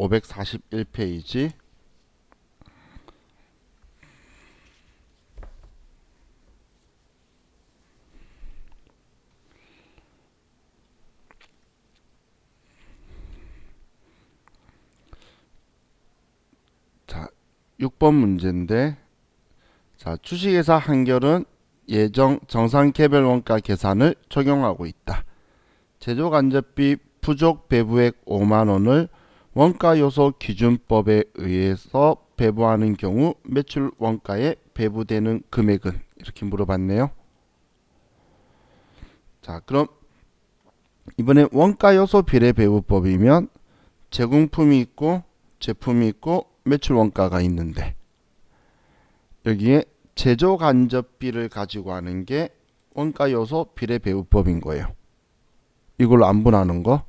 541페이지. 자, 6번 문제인데, 자, 주식회사 한결은 예정 정상 개별 원가 계산을 적용하고 있다. 제조 간접비 부족 배부액 5만 원을 원가 요소 기준법에 의해서 배부하는 경우 매출 원가에 배부되는 금액은? 이렇게 물어봤네요. 자, 그럼 이번에 원가 요소 비례 배부법이면 제공품이 있고 제품이 있고 매출 원가가 있는데, 여기에 제조 간접비를 가지고 하는 게 원가 요소 비례 배부법인 거예요. 이걸로 안분하는 거.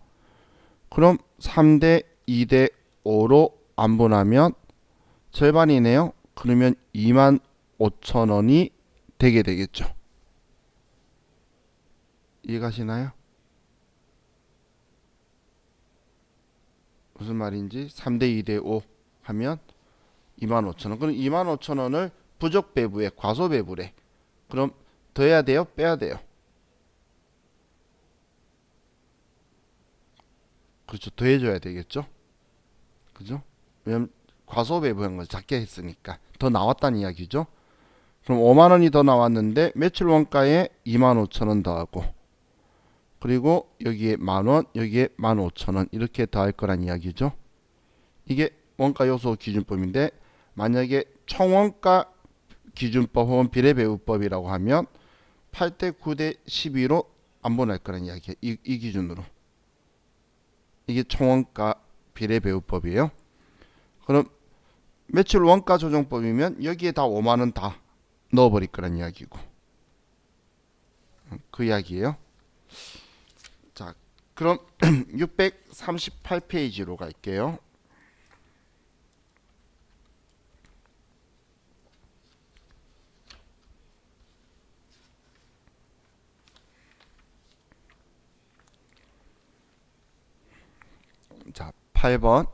그럼 3대 2대 5로 안분하면 절반이네요. 그러면 25,000원이 되게 되겠죠. 이해가시나요? 무슨 말인지 3대 2대 5 하면 25,000원. 그럼 25,000원을 부족 배부에 과소 배부래. 그럼 더해야 돼요? 빼야 돼요? 그렇죠. 더해줘야 되겠죠. 그죠? 왜냐면 과소 배부한 걸 작게 했으니까 더 나왔다는 이야기죠. 그럼 5만원이 더 나왔는데 매출 원가에 25,000원 더하고, 그리고 여기에 만원, 여기에 15,000원 이렇게 더할 거란 이야기죠. 이게 원가 요소 기준법인데, 만약에 총원가 기준법 혹은 비례배부법이라고 하면 8대 9대 12로 안분할 거란 이야기예요. 이 기준으로. 이게 총원가 비례배부법이에요. 그럼 매출 원가 조정법이면 여기에 다 5만원 다 넣어버릴 거란 이야기고, 그 이야기예요. 자, 그럼 638페이지로 갈게요. 자, 8번.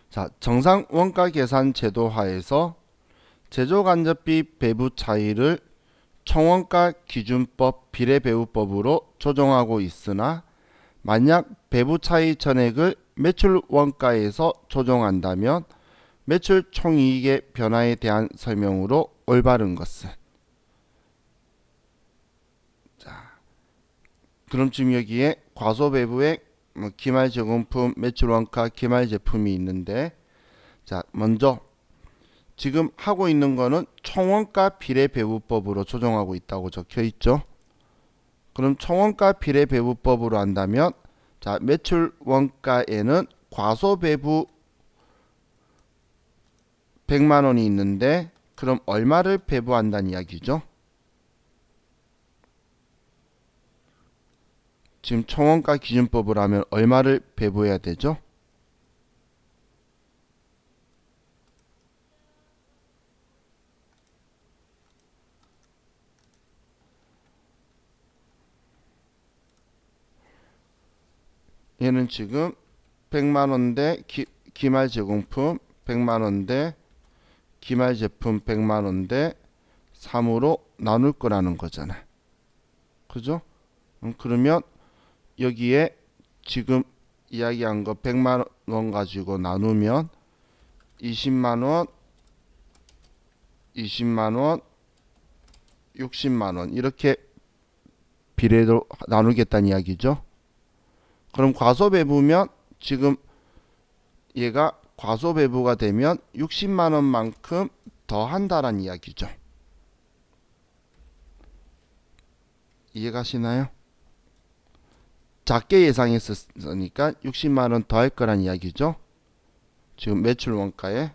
자, 정상 원가 계산 제도 하에서 제조 간접비 배부 차이를 총원가 기준법 비례배부법으로 조정하고 있으나, 만약 배부 차이 전액을 매출 원가에서 조정한다면 매출 총이익의 변화에 대한 설명으로 올바른 것은? 자, 그럼 지금 여기에 과소배부액, 기말 제공품, 매출 원가, 기말 제품이 있는데, 자, 먼저 지금 하고 있는 거는 총원가 비례배부법으로 조정하고 있다고 적혀 있죠. 그럼 총원가 비례배부법으로 한다면, 자, 매출 원가에는 과소배부 100만 원이 있는데, 그럼 얼마를 배부한다는 이야기죠? 지금 총원가 기준법으로 하면 얼마를 배부해야 되죠? 얘는 지금 100만원 대 기말 제공품 100만원 대 기말 제품 100만원 대 3으로 나눌 거라는 거잖아. 그죠? 그러면 여기에 지금 이야기한 거 100만원 가지고 나누면 20만원, 20만원, 60만원 이렇게 비례로 나누겠다는 이야기죠. 그럼 과소배부면 지금 얘가 과소배부가 되면 60만원만큼 더 한다란 이야기죠. 이해가시나요? 작게 예상했으니까 60만원 더 할 거란 이야기죠. 지금 매출 원가에.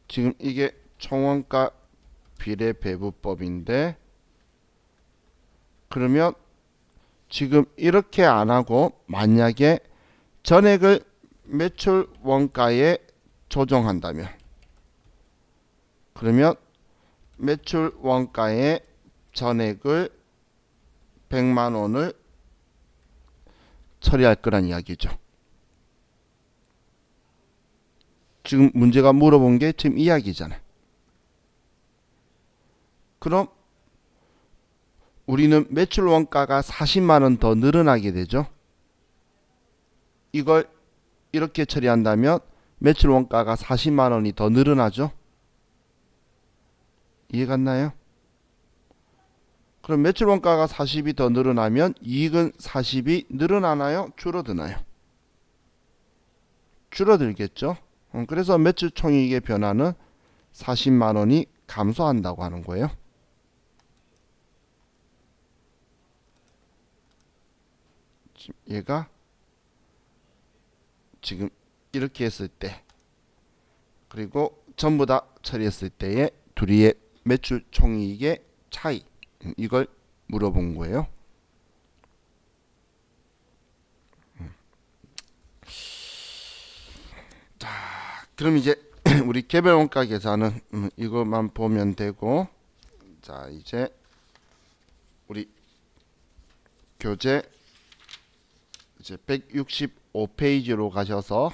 지금 이게 총원가 비례배부법인데, 그러면 지금 이렇게 안 하고 만약에 전액을 매출 원가에 조정한다면, 그러면 매출 원가의 전액을 100만 원을 처리할 거란 이야기죠. 지금 문제가 물어본 게 지금 이야기잖아요. 그럼 우리는 매출 원가가 40만 원 더 늘어나게 되죠. 이걸 이렇게 처리한다면 매출 원가가 40만 원이 더 늘어나죠. 이해갔나요? 그럼 매출 원가가 40이 더 늘어나면 이익은 40이 늘어나나요? 줄어드나요? 줄어들겠죠. 그래서 매출 총이익의 변화는 40만 원이 감소한다고 하는 거예요. 얘가 지금 이렇게 했을 때 그리고 전부 다 처리했을 때의 둘이의 매출 총이익의 차이, 이걸 물어본 거예요. 자, 그럼 이제 우리 개별 원가 계산은 이것만 보면 되고, 자 이제 우리 교재 이제 165페이지로 가셔서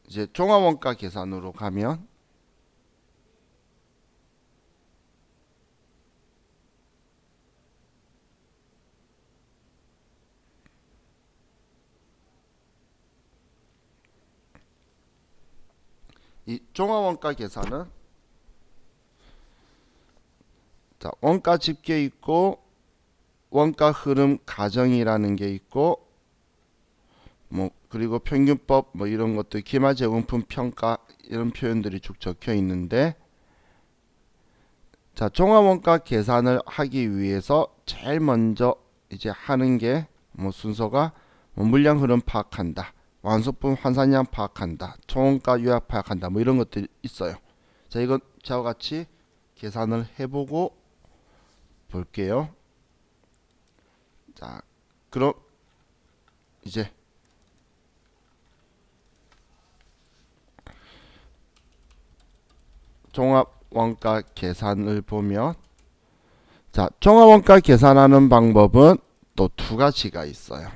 이제 종합원가 계산으로 가면 이 종합원가 계산은 자 원가 집계 있고 원가 흐름 가정이라는 게 있고 뭐 그리고 평균법 뭐 이런 것들 기말 제공품 평가 이런 표현들이 쭉 적혀 있는데, 자 종합원가 계산을 하기 위해서 제일 먼저 이제 하는 게 뭐 순서가 뭐 물량 흐름 파악한다, 완소품 환산량 파악한다, 총원가 요약 파악한다, 뭐 이런 것들이 있어요. 자 이건 저와 같이 계산을 해보고 볼게요. 자 그럼 이제 종합원가 계산을 보면, 자 종합원가 계산하는 방법은 또 두 가지가 있어요.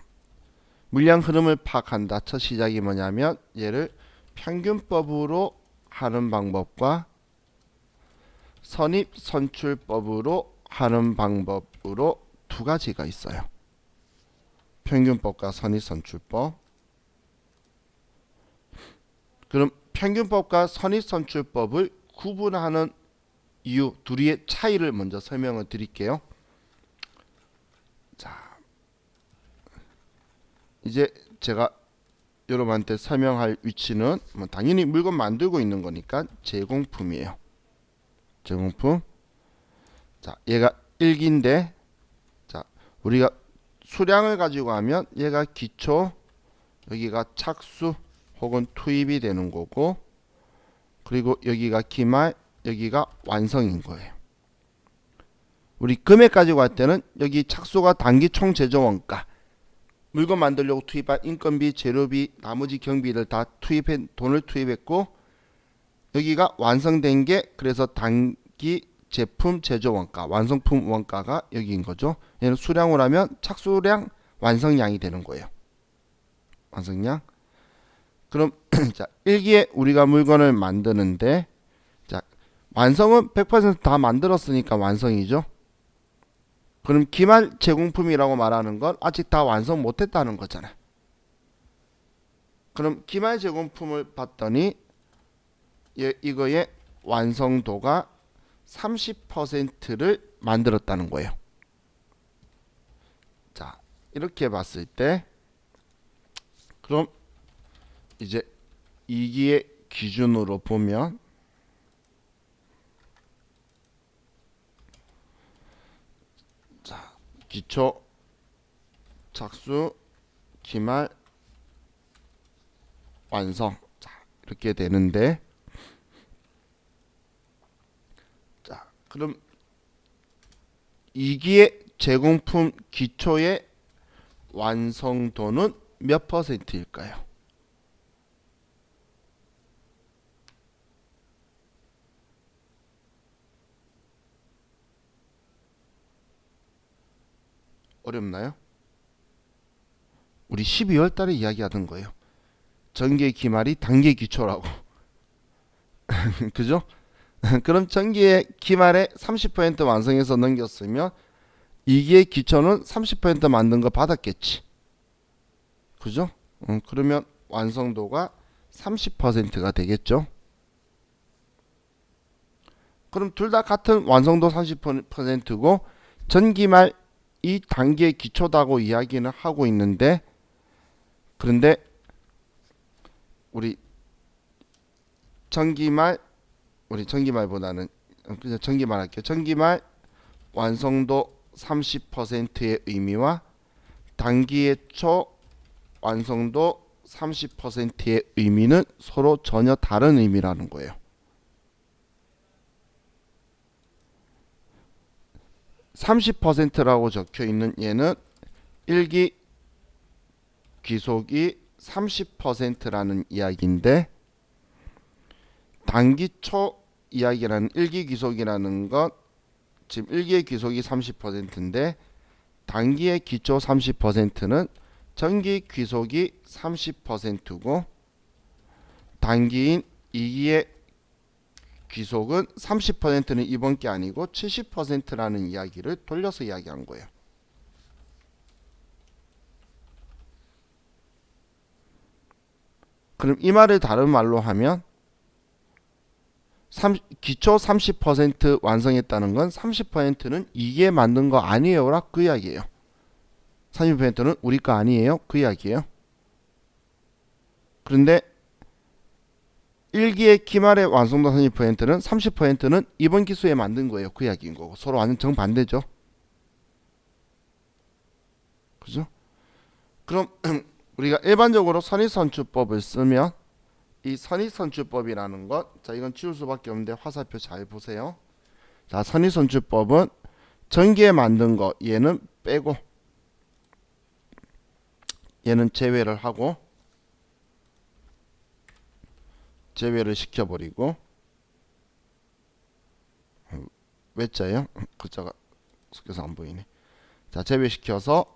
물량 흐름을 파악한다. 첫 시작이 뭐냐면 얘를 평균법으로 하는 방법과 선입 선출법으로 하는 방법으로 두 가지가 있어요. 평균법과 선입 선출법. 그럼 평균법과 선입 선출법을 구분하는 이유, 둘이의 차이를 먼저 설명을 드릴게요. 자, 이제 제가 여러분한테 설명할 위치는 뭐 당연히 물건 만들고 있는 거니까 제공품이에요. 제공품. 자, 얘가 1기인데, 자, 우리가 수량을 가지고 하면 얘가 기초, 여기가 착수 혹은 투입이 되는 거고, 그리고 여기가 기말, 여기가 완성인 거예요. 우리 금액 가지고 할 때는 여기 착수가 단기 총 제조 원가, 물건 만들려고 투입한 인건비, 재료비, 나머지 경비를 다 돈을 투입했고, 여기가 완성된 게 그래서 단기 제품 제조 원가, 완성품 원가가 여기인 거죠. 얘는 수량으로 하면 착수량, 완성량이 되는 거예요. 완성량. 그럼 자, 1기에 우리가 물건을 만드는데, 자, 완성은 100% 다 만들었으니까 완성이죠. 그럼 기말 제공품이라고 말하는 건 아직 다 완성 못했다는 거잖아요. 그럼 기말 제공품을 봤더니 이거의 완성도가 30%를 만들었다는 거예요. 자, 이렇게 봤을 때 그럼 이제 2기의 기준으로 보면, 자, 기초, 착수, 기말, 완성. 자, 이렇게 되는데, 자, 그럼 2기의 제공품 기초의 완성도는 몇 %일까요? 어렵나요? 우리 12월 달에 이야기하던 거예요. 전기의 기말이 단기의 기초라고. 그죠? 그럼 전기의 기말에 30% 완성해서 넘겼으면 2기의 기초는 30% 만든 거 받았겠지. 그죠? 그러면 완성도가 30%가 되겠죠. 그럼 둘 다 같은 완성도 30%고 전기말 이 단계의 기초다고 이야기는 하고 있는데, 그런데 우리 전기말, 우리 전기말보다는 그냥 전기말 할게요. 전기말 완성도 30%의 의미와 단기의 초 완성도 30%의 의미는 서로 전혀 다른 의미라는 거예요. 30%라고 적혀 있는 얘는 1기 귀속이 30%라는 이야기인데, 단기 초 이야기라는 1기 귀속이라는 건 지금 1기의 귀속이 30%인데 단기의 기초 30%는 전기 귀속이 30%고 단기인 2기의 귀속은 30%는 이번 게 아니고 70%라는 이야기를 돌려서 이야기한 거예요. 그럼 이 말을 다른 말로 하면 기초 30% 완성했다는 건 30%는 이게 만든 거 아니에요라 그 이야기예요. 30%는 우리 거 아니에요 그 이야기예요. 그런데 1기의 기말의 완성도 30%는 30%는 이번 기수에 만든 거예요 그 이야기인 거고, 서로 완전 정반대죠. 그죠? 그럼 우리가 일반적으로 선의선출법을 쓰면 이 선의선출법이라는 것, 자 이건 지울 수밖에 없는데 화살표 잘 보세요. 자, 선의선출법은 전기에 만든 거 얘는 빼고 얘는 제외를 하고 제외를 시켜버리고, 외자예요? 글자가 섞여서 안 보이네. 자, 제외시켜서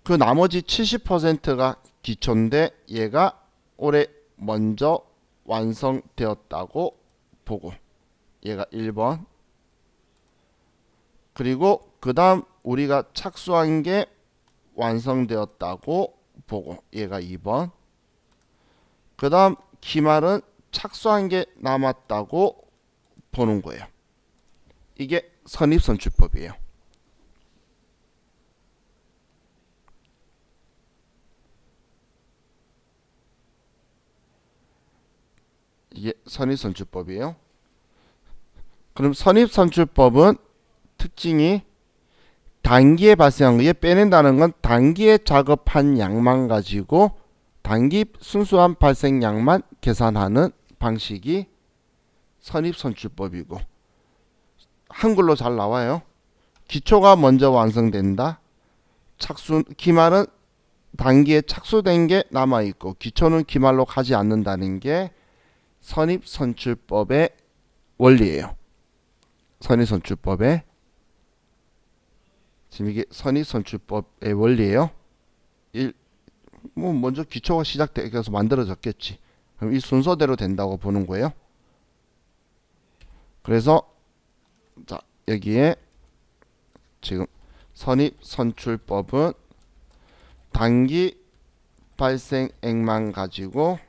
그 나머지 70%가 기초인데 얘가 올해 먼저 완성되었다고 보고 얘가 1번, 그리고 그 다음 우리가 착수한 게 완성되었다고 보고 얘가 2번, 그 다음 기말은 착수한 게 남았다고 보는 거예요. 이게 선입선출법이에요. 이게 선입선출법이에요. 그럼 선입선출법은 특징이 단기에 발생한 거에 빼낸다는 건 단기에 작업한 양만 가지고 단기 순수한 발생량만 계산하는 방식이 선입선출법이고, 한글로 잘 나와요. 기초가 먼저 완성된다. 기말은 단기에 착수된 게 남아있고 기초는 기말로 가지 않는다는 게 선입선출법의 원리예요. 선입선출법의, 지금 이게 선입선출법의 원리예요. 뭐 먼저 기초가 시작돼서 만들어졌겠지. 그럼 이 순서대로 된다고 보는 거예요. 그래서 자 여기에 지금 선입선출법은 단기 발생액만 가지고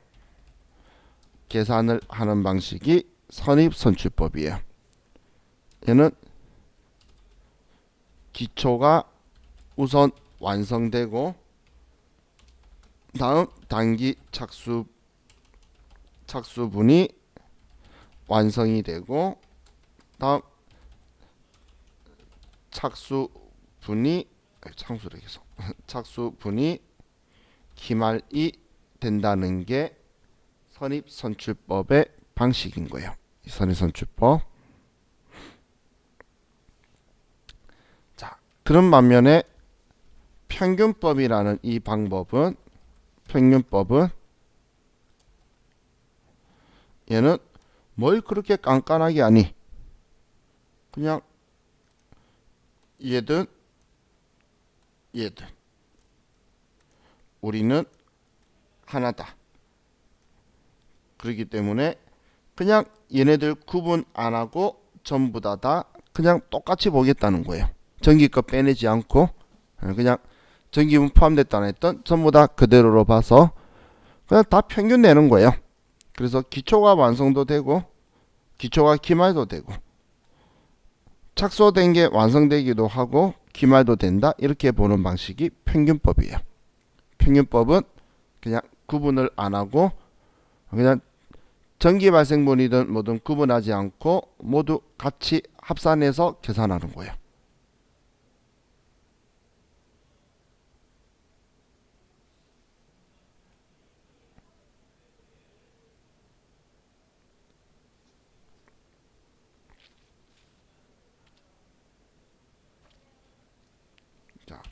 계산을 하는 방식이 선입선출법이에요. 얘는 기초가 우선 완성되고 다음 단기 착수분이 완성이 되고 다음 착수분이 기말이 된다는 게 선입선출법의 방식인 거예요. 선입선출법. 자, 그런 반면에 평균법이라는 이 방법은, 평균법은 얘는 뭘 그렇게 깐깐하게 하니, 그냥 얘든 얘들. 우리는 하나다. 그렇기 때문에 그냥 얘네들 구분 안 하고 전부 다 그냥 똑같이 보겠다는 거예요. 전기값 빼내지 않고 그냥 전기분 포함됐다 안 했던 전부 다 그대로로 봐서 그냥 다 평균 내는 거예요. 그래서 기초가 완성도 되고 기초가 기말도 되고 착소된 게 완성되기도 하고 기말도 된다. 이렇게 보는 방식이 평균법이에요. 평균법은 그냥 구분을 안 하고 그냥 전기 발생분이든 뭐든 구분하지 않고 모두 같이 합산해서 계산하는 거예요. 자,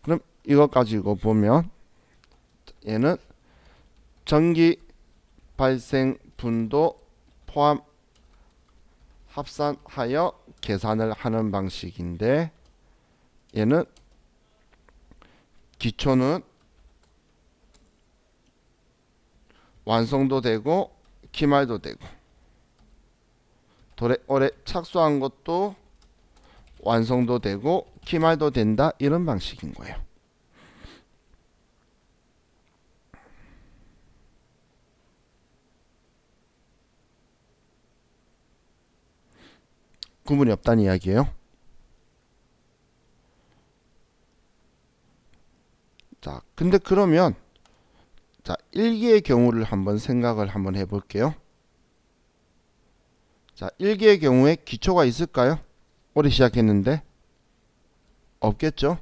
그럼 이거 가지고 보면 얘는 전기 발생 분도 포함 합산하여 계산을 하는 방식인데 얘는 기초는 완성도 되고 기말도 되고 오래 착수한 것도 완성도 되고 기말도 된다. 이런 방식인 거예요. 구분이 없다는 이야기예요. 자, 근데 그러면 자, 1기의 경우를 한번 생각을 한번 해볼게요. 자, 1기의 경우에 기초가 있을까요? 올해 시작했는데 없겠죠?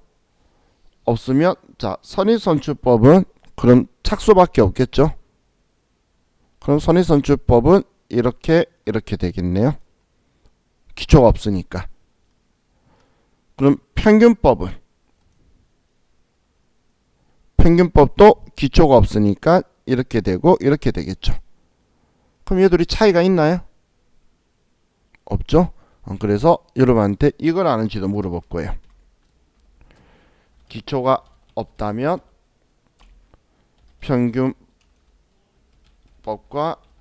없으면 자, 선의선출법은 그럼 착수밖에 없겠죠? 그럼 선의선출법은 이렇게 되겠네요. 기초가 없으니까. 그럼 평균법도 기초가 없으니까 이렇게 되고 이렇게 되겠죠. 그럼 얘들이 차이가 있나요? 없죠? 그래서 여러분한테 이걸 아는지도 물어볼 거예요. 기초가 없다면 평균법과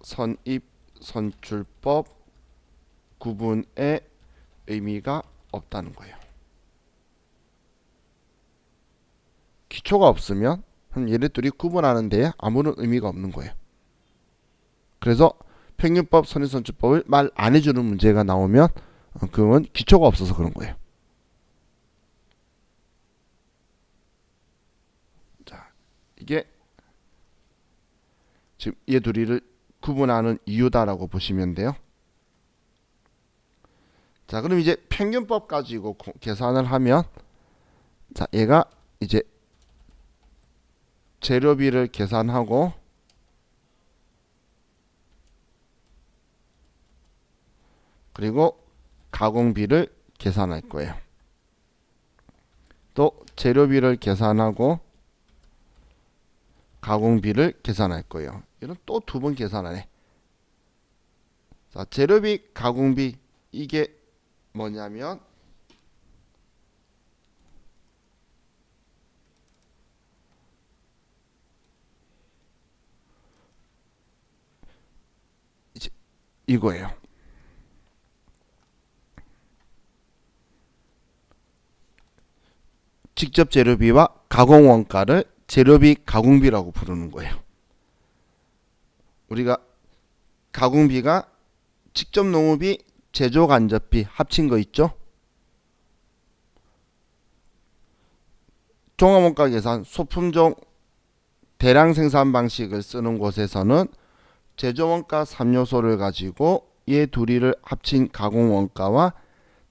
선입선출법 구분의 의미가 없다는 거예요. 기초가 없으면 얘네들이 구분하는 데에 아무런 의미가 없는 거예요. 그래서 평균법, 선입선출법을 말 안 해주는 문제가 나오면 그건 기초가 없어서 그런 거예요. 자, 이게 지금 얘 둘이를 구분하는 이유다라고 보시면 돼요. 자, 그럼 이제 평균법 가지고 계산을 하면 자, 얘가 이제 재료비를 계산하고 그리고 가공비를 계산할 거예요. 또 재료비를 계산하고 가공비를 계산할 거예요. 이런 또 두 번 계산하네. 자, 재료비, 가공비 이게 뭐냐면 이제 이거예요. 직접 재료비와 가공 원가를 재료비, 가공비라고 부르는 거예요. 우리가 가공비가 직접 농업비, 제조 간접비 합친 거 있죠? 종합원가 계산, 소품종 대량 생산 방식을 쓰는 곳에서는 제조원가 3요소를 가지고 얘 둘이를 합친 가공원가와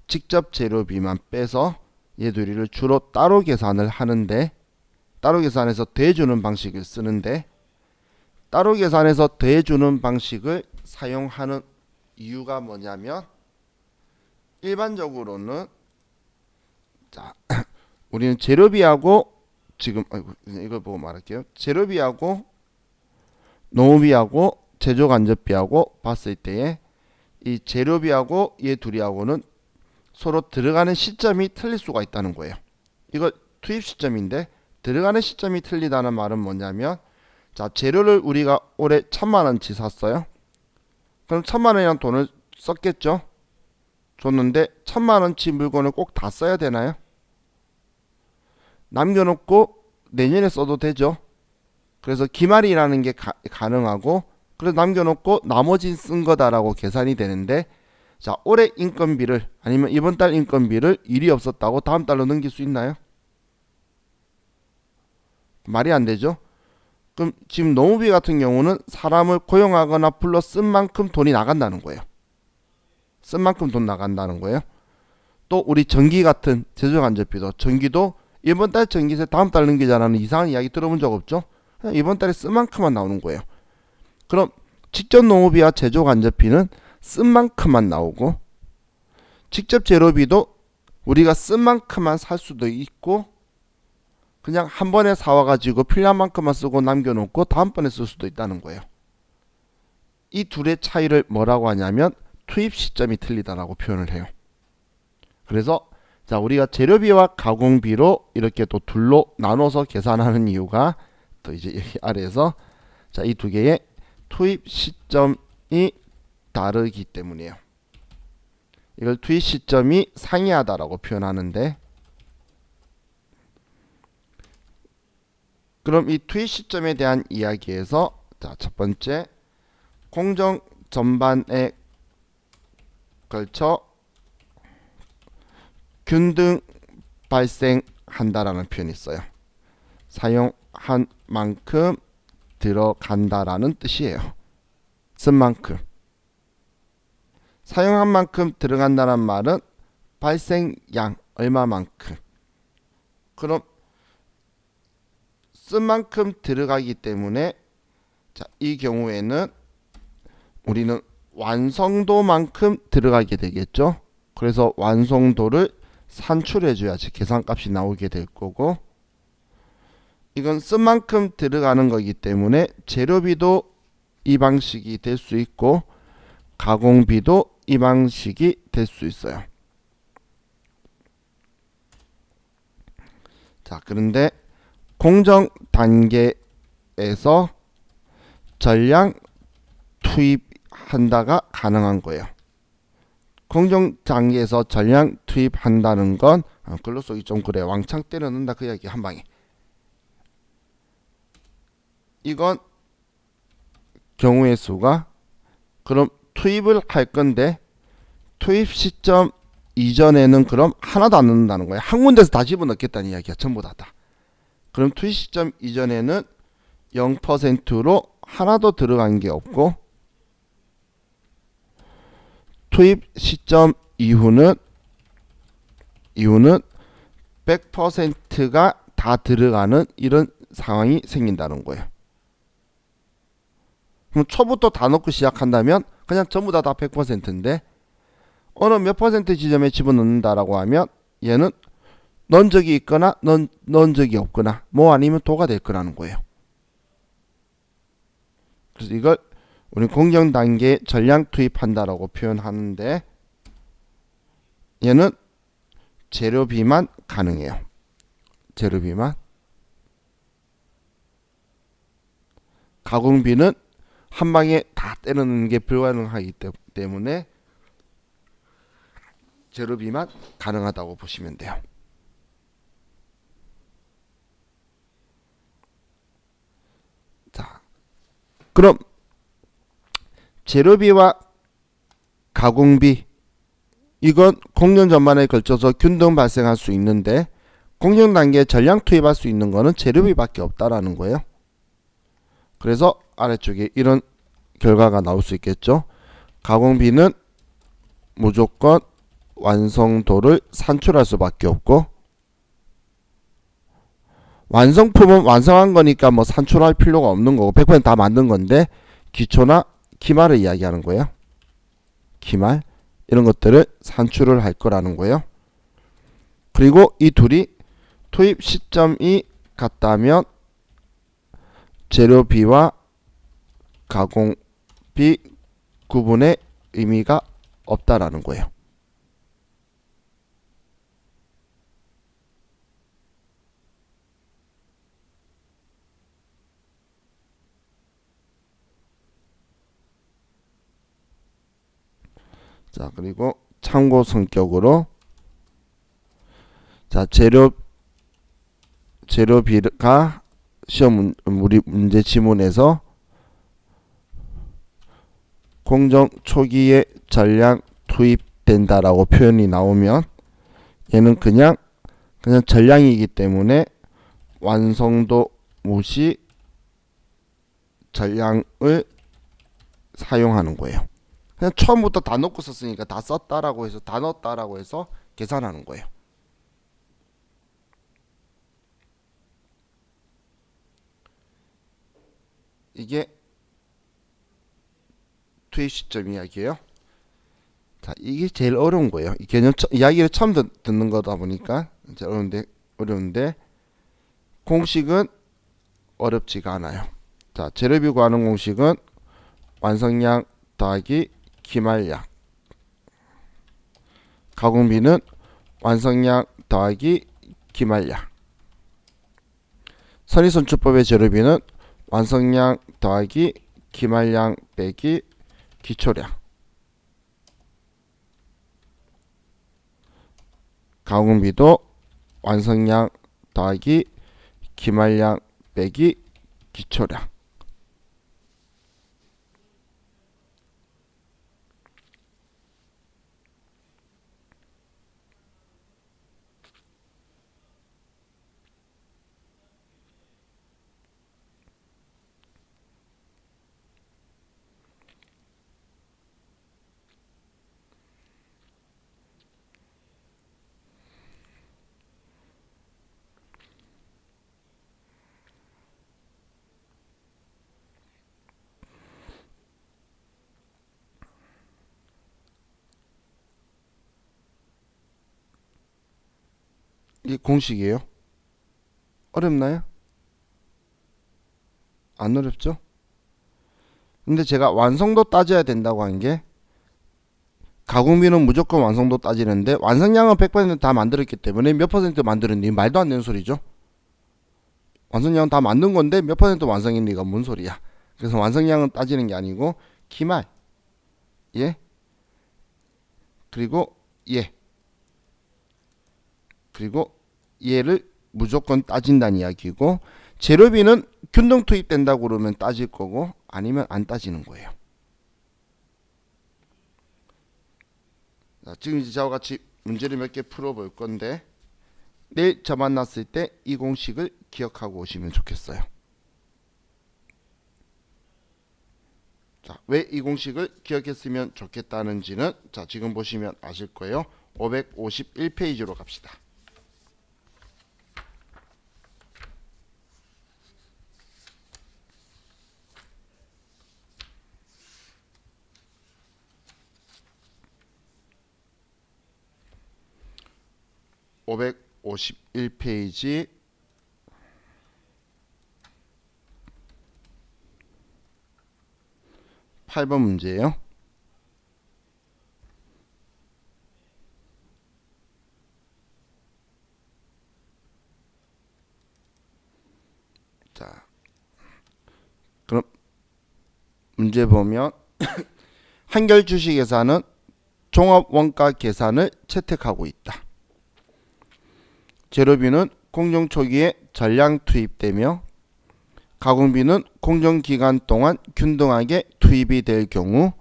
직접 재료비만 빼서 얘 둘이를 주로 따로 계산을 하는데 따로 계산해서 더해주는 방식을 쓰는데 따로 계산해서 더해주는 방식을 사용하는 이유가 뭐냐면 일반적으로는 자 우리는 재료비하고 지금 이걸 보고 말할게요. 재료비하고 농업비하고 제조간접비하고 봤을 때에 이 재료비하고 얘 둘이하고는 서로 들어가는 시점이 틀릴 수가 있다는 거예요. 이걸 투입 시점인데 들어가는 시점이 틀리다는 말은 뭐냐면 자 재료를 우리가 올해 1000만원치 샀어요. 그럼 1000만원이란 돈을 썼겠죠. 줬는데 1000만원치 물건을 꼭 다 써야 되나요? 남겨놓고 내년에 써도 되죠. 그래서 기말이라는 게 가능하고 그래서 남겨놓고 나머지 쓴 거다라고 계산이 되는데 자 올해 인건비를 아니면 이번 달 인건비를 일이 없었다고 다음 달로 넘길 수 있나요? 말이 안 되죠. 그럼 지금 노무비 같은 경우는 사람을 고용하거나 불러 쓴 만큼 돈이 나간다는 거예요. 쓴 만큼 돈 나간다는 거예요. 또 우리 전기 같은 제조간접비도 전기도 이번 달 전기세 다음 달 넘기자라는 이상한 이야기 들어본 적 없죠? 그냥 이번 달에 쓴 만큼만 나오는 거예요. 그럼 직접 노무비와 제조간접비는 쓴 만큼만 나오고 직접 재료비도 우리가 쓴 만큼만 살 수도 있고 그냥 한 번에 사와가지고 필요한 만큼만 쓰고 남겨놓고 다음번에 쓸 수도 있다는 거예요. 이 둘의 차이를 뭐라고 하냐면 투입 시점이 틀리다라고 표현을 해요. 그래서 자 우리가 재료비와 가공비로 이렇게 또 둘로 나눠서 계산하는 이유가 또 이제 여기 아래에서 자 이 두 개의 투입 시점이 다르기 때문이에요. 이걸 투입 시점이 상이하다라고 표현하는데 그럼 이 투입 시점에 대한 이야기에서 자 첫 번째 공정 전반에 걸쳐 균등 발생한다라는 표현이 있어요. 사용한 만큼 들어간다라는 뜻이에요. 쓴 만큼. 사용한 만큼 들어간다는 말은 발생량 얼마만큼. 그럼 쓴 만큼 들어가기 때문에 자, 이 경우에는 우리는 완성도만큼 들어가게 되겠죠. 그래서 완성도를 산출해 줘야지 계산값이 나오게 될 거고 이건 쓴 만큼 들어가는 거기 때문에 재료비도 이 방식이 될 수 있고 가공비도 이 방식이 될 수 있어요. 자, 그런데 공정 단계에서 전량 투입한다가 가능한 거예요. 공정 단계에서 전량 투입한다는 건 글로 쓰기 좀 그래 왕창 때려 넣는다 그 이야기 한 방에. 이건 경우의 수가 그럼 투입을 할 건데 투입 시점 이전에는 그럼 하나도 안 넣는다는 거예요. 한 군데서 다 집어넣겠다는 이야기야. 전부 다. 그럼 투입 시점 이전에는 0%로 하나도 들어간 게 없고 투입 시점 이후는 100%가 다 들어가는 이런 상황이 생긴다는 거예요. 그럼 초부터 다 넣고 시작한다면 그냥 전부 다 100%인데 어느 몇 퍼센트 지점에 집어넣는다라고 하면 얘는 넣은 적이 있거나 넣은 적이 없거나 뭐 아니면 도가 될 거라는 거예요. 그래서 이걸 우리 공정 단계에 전량 투입한다라고 표현하는데 얘는 재료비만 가능해요. 재료비만. 가공비는 한 방에 다 때려넣는 게 불가능하기 때문에 재료비만 가능하다고 보시면 돼요. 자, 그럼 재료비와 가공비 이건 공정 전반에 걸쳐서 균등 발생할 수 있는데 공정 단계에 전량 투입할 수 있는 거는 재료비밖에 없다라는 거예요. 그래서 아래쪽에 이런 결과가 나올 수 있겠죠. 가공비는 무조건 완성도를 산출할 수밖에 없고 완성품은 완성한 거니까 뭐 산출할 필요가 없는 거고 100%다 만든 건데 기초나 기말을 이야기하는 거예요. 기말 이런 것들을 산출을 할 거라는 거예요. 그리고 이 둘이 투입 시점이 같다면 재료비와 가공비 구분의 의미가 없다라는 거예요. 자, 그리고 참고 성격으로 자, 재료비가 시험 우리 문제 지문에서 공정 초기에 전량 투입된다라고 표현이 나오면 얘는 그냥 전량이기 때문에 완성도 무시 전량을 사용하는 거예요. 그냥 처음부터 다 넣고 썼으니까 다 썼다라고 해서 다 넣었다라고 해서 계산하는 거예요. 이게 투입 시점 이야기예요. 자, 이게 제일 어려운 거예요. 이 개념 이야기를 처음 듣는 거다 보니까 제일 어려운데 공식은 어렵지가 않아요. 자, 재료비 구하는 공식은 완성량 더하기 기말량, 가공비는 완성량 더하기 기말량, 선의선출법의 재료비는 완성량 더하기 기말량 빼기 기초량, 가공비도 완성량 더하기 기말량 빼기 기초량. 이게 공식이에요. 어렵나요? 안 어렵죠? 근데 제가 완성도 따져야 된다고 한 게 가공비는 무조건 완성도 따지는데 완성량은 100%다 만들었기 때문에 몇 퍼센트 만들었니? 말도 안 되는 소리죠. 완성량은 다 만든 건데 몇 퍼센트 완성했니가 뭔 소리야. 그래서 완성량은 따지는 게 아니고 기말, 예, 그리고 예, 그리고 얘를 무조건 따진다는 이야기고, 재료비는 균등 투입된다고 그러면 따질 거고 아니면 안 따지는 거예요. 자, 지금 이제 저와 같이 문제를 몇 개 풀어볼 건데 내일 저 만났을 때 이 공식을 기억하고 오시면 좋겠어요. 자, 왜 이 공식을 기억했으면 좋겠다는지는 자, 지금 보시면 아실 거예요. 551페이지로 갑시다. (551페이지) 8번 문제예요. 자, 그럼 문제 보면 한결 주식회사는 종합원가 계산을 채택하고 있다. 재료비는 공정 초기에 전량 투입되며 가공비는 공정기간 동안 균등하게 투입이 될 경우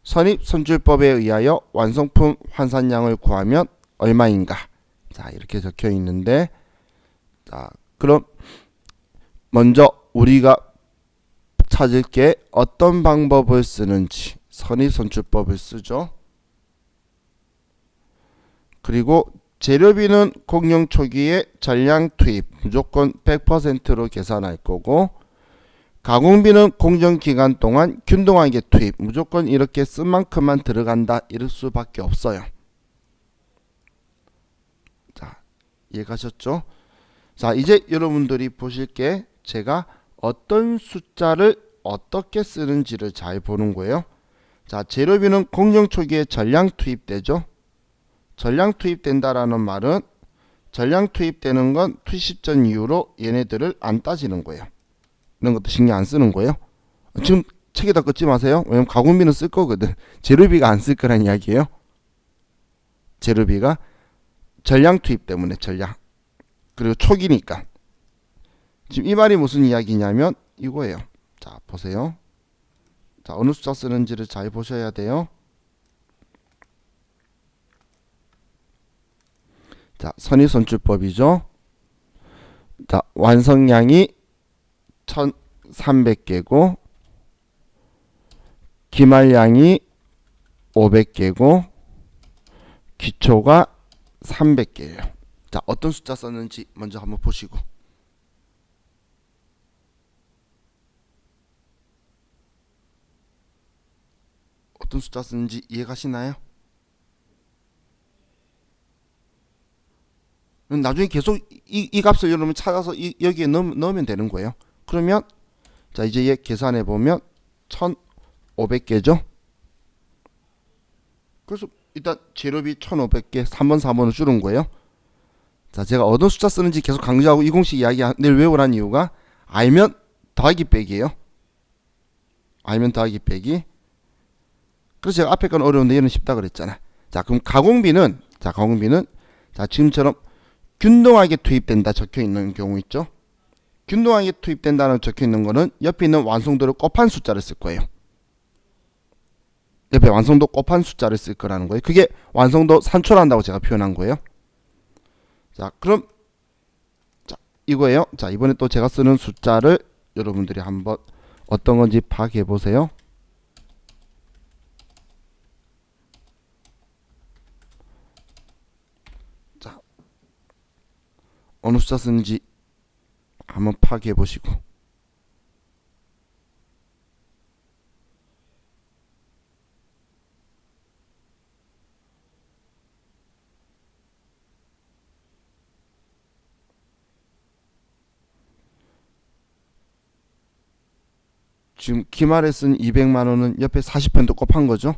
선입선출법에 의하여 완성품 환산량을 구하면 얼마인가? 자, 이렇게 적혀 있는데, 자, 그럼 먼저 우리가 찾을 게 어떤 방법을 쓰는지 선입선출법을 쓰죠. 그리고 재료비는 공정 초기에 전량 투입 무조건 100%로 계산할 거고, 가공비는 공정 기간 동안 균등하게 투입 무조건 이렇게 쓴 만큼만 들어간다 이럴 수밖에 없어요. 자, 이해가셨죠? 자, 이제 여러분들이 보실 게 제가 어떤 숫자를 어떻게 쓰는지를 잘 보는 거예요. 자, 재료비는 공정 초기에 전량 투입되죠. 전량 투입된다라는 말은 전량 투입되는 건 투입 전 이후로 얘네들을 안 따지는 거예요. 이런 것도 신경 안 쓰는 거예요. 지금 책에다 긋지 마세요. 왜냐면 가공비는 쓸 거거든. 재료비가 안 쓸 거란 이야기예요. 재료비가 전량 투입 때문에 전량. 그리고 초기니까. 지금 이 말이 무슨 이야기냐면 이거예요. 자, 보세요. 자, 어느 숫자 쓰는지를 잘 보셔야 돼요. 자, 선의선출법이죠. 자, 완성량이 1300개고 기말량이 500개고 기초가 300개예요. 자, 어떤 숫자 썼는지 먼저 한번 보시고. 어떤 숫자 쓰는지 이해가시나요? 나중에 계속 이 값을 여러분 찾아서 여기에 넣으면 되는 거예요. 그러면 자, 이제 얘 계산해 보면 1500개죠. 그래서 일단 재료비 1500개 3번 4번을 줄은 거예요. 자, 제가 어떤 숫자 쓰는지 계속 강조하고 이 공식 이야기 늘 외우라는 이유가 알면 더하기 빼기예요. 알면 더하기 빼기. 그래서 제가 앞에 건 어려운데 얘는 쉽다 그랬잖아. 자, 그럼 가공비는 자, 지금처럼 균등하게 투입된다 적혀 있는 경우 있죠. 균등하게 투입된다는 적혀 있는 거는 옆에 있는 완성도를 곱한 숫자를 쓸 거예요. 옆에 완성도 곱한 숫자를 쓸 거라는 거예요. 그게 완성도 산출한다고 제가 표현한 거예요. 자, 그럼 자, 이거예요. 자, 이번에 또 제가 쓰는 숫자를 여러분들이 한번 어떤 건지 파악해 보세요. 자, 어느 숫자 쓰는지 한번 파악해 보시고. 지금 기말에 쓴 200만원은 옆에 40% 곱한 거죠.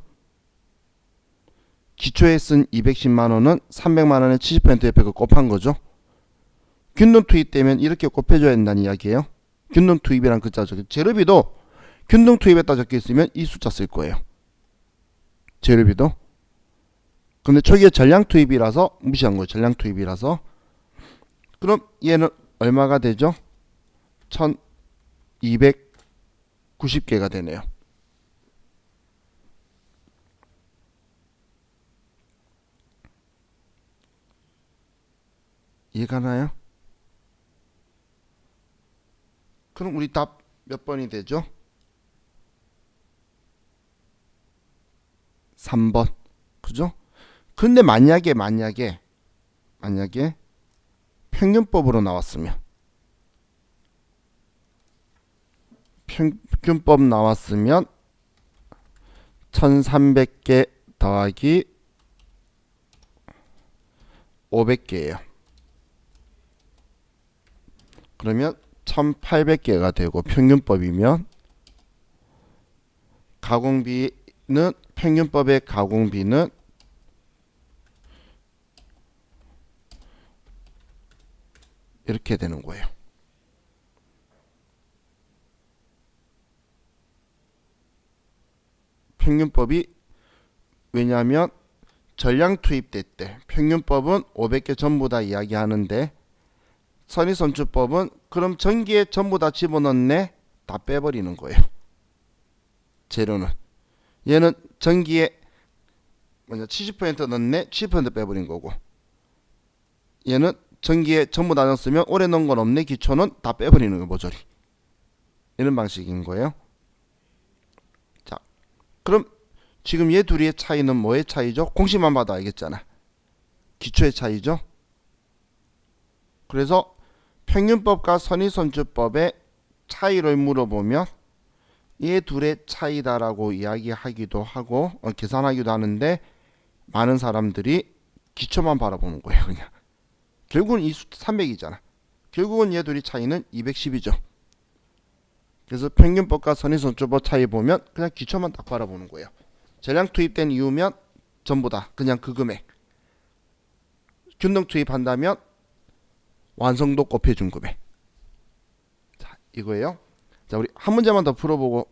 기초에 쓴 210만원은 300만원에 70% 옆에 그 곱한 거죠. 균등 투입되면 이렇게 곱해줘야 된다는 이야기예요. 균등 투입이란 글자죠. 재료비도 균등 투입했다 적혀 있으면 이 숫자 쓸 거예요. 재료비도. 근데 초기에 전량 투입이라서 무시한 거예요. 전량 투입이라서. 그럼 얘는 얼마가 되죠? 1290개가 되네요. 이해가나요? 그럼 우리 답 몇 번이 되죠? 3번. 그죠? 근데 만약에 평균법으로 나왔으면 평균법 나왔으면 1300개 더하기 500개예요. 그러면 1800개가 되고 평균법이면 가공비는 평균법의 가공비는 이렇게 되는 거예요. 평균법이 왜냐하면 전량 투입될 때 평균법은 500개 전부 다 이야기하는데 선의선출법은 그럼 전기에 전부 다 집어넣네 다 빼버리는 거예요. 재료는 얘는 전기에 70% 넣네 70% 빼버린 거고 얘는 전기에 전부 다 넣었으면 오래 넣은 건 없네 기초는 다 빼버리는 거예요. 모조리. 이런 방식인 거예요. 자, 그럼 지금 얘 둘의 차이는 뭐의 차이죠? 공식만 봐도 알겠잖아. 기초의 차이죠. 그래서 평균법과 선의선출법의 차이를 물어보면 얘 둘의 차이다라고 이야기하기도 하고 계산하기도 하는데 많은 사람들이 기초만 바라보는 거예요. 그냥 결국은 이 숫자 300이잖아. 결국은 얘 둘의 차이는 210이죠. 그래서 평균법과 선의선출법 차이 보면 그냥 기초만 딱 바라보는 거예요. 전량 투입된 이유면 전부 다 그냥 그 금액. 균등 투입한다면 완성도 곱해준 금액. 자, 이거예요. 자, 우리 한 문제만 더 풀어보고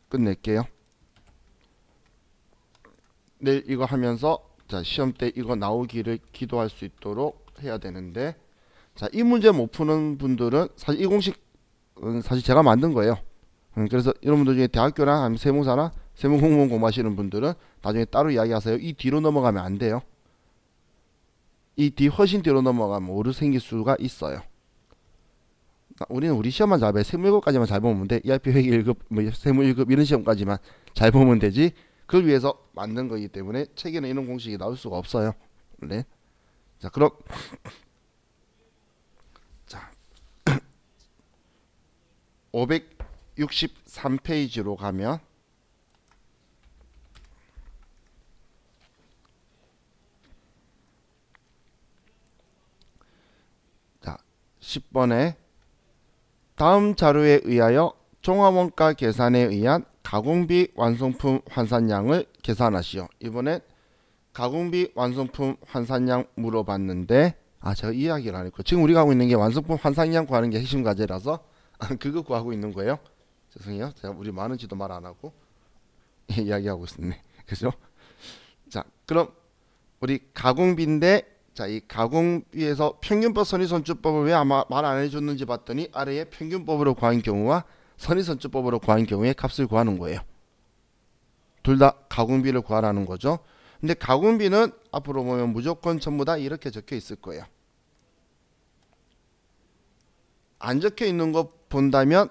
끝낼게요. 내일 이거 하면서 자 시험 때 이거 나오기를 기도할 수 있도록 해야 되는데, 자 이 문제 못 푸는 분들은 사실 이 공식은 사실 제가 만든 거예요. 그래서 여러분들 중에 대학교나 아니면 세무사나 세무공무원 공부하시는 분들은 나중에 따로 이야기하세요. 이 뒤로 넘어가면 안 돼요. 이 뒤 훨씬 뒤로 넘어가면 오류 생길 수가 있어요. 우리는 우리 시험만 잘 봐. 세무 1급까지만 잘 보면 돼. ERP 회계 1급, 뭐 세무 1급 이런 시험까지만 잘 보면 되지. 그걸 위해서 만든 거기 때문에 책에는 이런 공식이 나올 수가 없어요. 네. 자, 그럼 자 563페이지로 가면 자 10번에 다음 자료에 의하여 종합원가 계산에 의한 가공비 완성품 환산량을 계산하시오. 이번엔 가공비 완성품 환산량 물어봤는데, 제가 이야기를 안 했고, 지금 우리가 하고 있는 게 완성품 환산량 구하는 게 핵심 과제라서 그거 구하고 있는 거예요. 죄송해요. 제가 우리 많은지도 말 안 하고 이야기하고 있었네. 그죠? 자, 그럼 우리 가공비인데, 자, 이 가공비에서 평균법 선의선출법을 왜 아마 말 안 해줬는지 봤더니 아래에 평균법으로 구한 경우와 선의선출법으로 구한 경우에 값을 구하는 거예요. 둘 다 가공비를 구하라는 거죠. 근데 가공비는 앞으로 보면 무조건 전부 다 이렇게 적혀 있을 거예요. 안 적혀 있는 거 본다면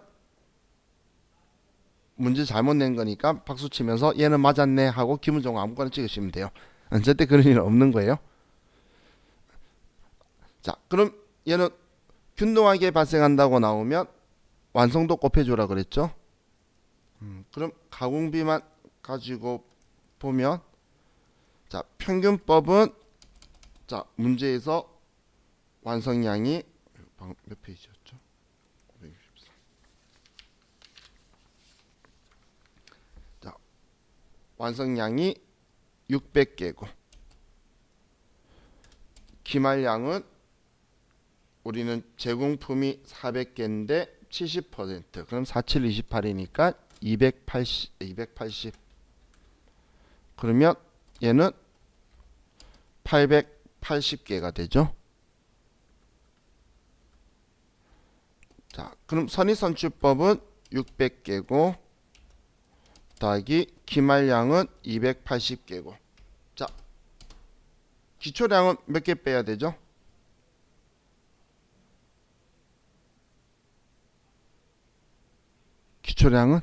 문제 잘못 낸 거니까 박수 치면서 얘는 맞았네 하고 기분 좋은 거 아무거나 찍으시면 돼요. 절대 그런 일은 없는 거예요. 자, 그럼 얘는 균등하게 발생한다고 나오면 완성도 곱해주라 그랬죠. 그럼 가공비만 가지고 보면, 자 평균법은 자 문제에서 완성량이 몇 페이지였죠? 564. 자 완성량이 600개고 기말량은 우리는 제공품이 400개인데 70%, 그럼 4728이니까 280 그러면 얘는 880개가 되죠. 자, 그럼 선의선출법은 600개고 더하기 기말량은 280개고, 자 기초량은 몇 개 빼야 되죠? 기초량은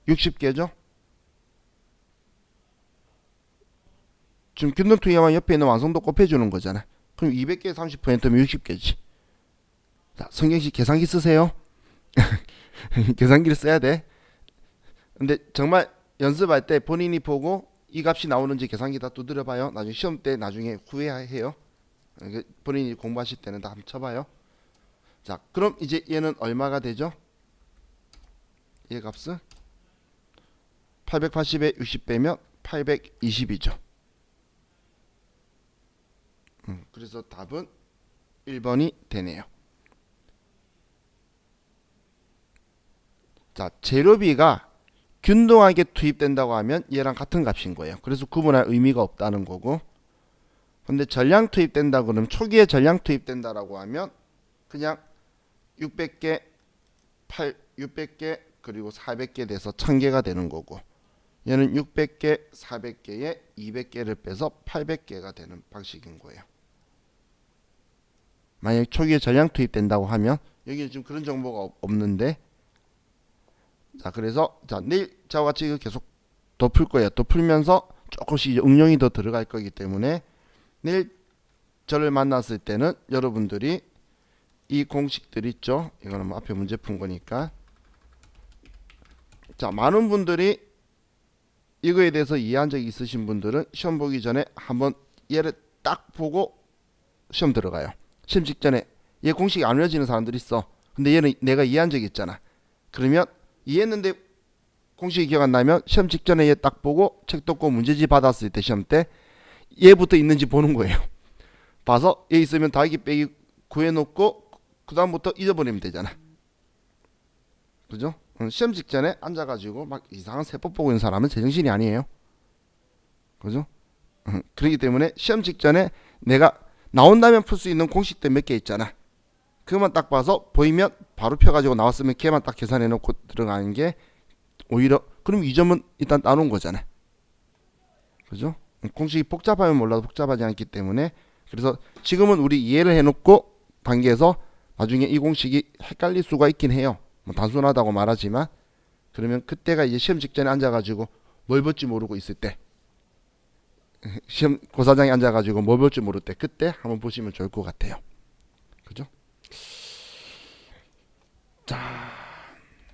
60개죠. 지금 균등투기만 옆에 있는 완성도 곱해주는 거잖아. 그럼 200개에 30%면 60개지. 자, 성경씨 계산기 쓰세요. 계산기를 써야 돼. 근데 정말 연습할 때 본인이 보고 이 값이 나오는지 계산기 다 두드려봐요. 나중에 시험 때 나중에 후회해요. 본인이 공부하실 때는 다 한번 쳐봐요. 자, 그럼 이제 얘는 얼마가 되죠? 얘 값은 880에 60 빼면 820이죠. 그래서 답은 1번이 되네요. 자, 재료비가 균등하게 투입된다고 하면 얘랑 같은 값인 거예요. 그래서 구분할 의미가 없다는 거고, 근데 전량 투입된다 그러면 초기에 전량 투입된다라고 하면 그냥 600개, 600개 그리고 400개 돼서 1000개가 되는 거고, 얘는 600개, 400개에 200개를 빼서 800개가 되는 방식인 거예요. 만약 초기에 전량 투입된다고 하면 여기는 지금 그런 정보가 없는데, 자 그래서 자 내일 저와 같이 이거 계속 더 풀 거예요. 더 풀면서 조금씩 이제 응용이 더 들어갈 거기 때문에 내일 저를 만났을 때는 여러분들이 이 공식들 있죠. 이거는 뭐 앞에 문제 푼 거니까. 자 많은 분들이 이거에 대해서 이해한 적이 있으신 분들은 시험 보기 전에 한번 얘를 딱 보고 시험 들어가요. 시험 직전에 얘 공식이 안 외워지는 사람들이 있어. 근데 얘는 내가 이해한 적이 있잖아. 그러면 이해했는데 공식이 기억 안 나면 시험 직전에 얘 딱 보고 책 덮고 문제지 받았을 때 시험 때 얘부터 있는지 보는 거예요. 봐서 얘 있으면 더하기 빼기 구해놓고 그 다음부터 잊어버리면 되잖아. 그죠? 시험 직전에 앉아가지고 막 이상한 세법 보고 있는 사람은 제정신이 아니에요. 그죠? 그렇기 때문에 시험 직전에 내가 나온다면 풀 수 있는 공식들 몇 개 있잖아. 그것만 딱 봐서 보이면 바로 펴가지고 나왔으면 걔만 딱 계산해 놓고 들어가는 게 오히려 그럼 이 점은 일단 따놓은 거잖아. 그죠? 공식이 복잡하면 몰라도 복잡하지 않기 때문에 그래서 지금은 우리 이해를 해놓고 단계에서 나중에 이 공식이 헷갈릴 수가 있긴 해요. 뭐 단순하다고 말하지만 그러면 그때가 이제 시험 직전에 앉아가지고 뭘 볼지 모르고 있을 때 시험 고사장에 앉아가지고 뭘 볼지 모를 때 그때 한번 보시면 좋을 것 같아요. 그죠?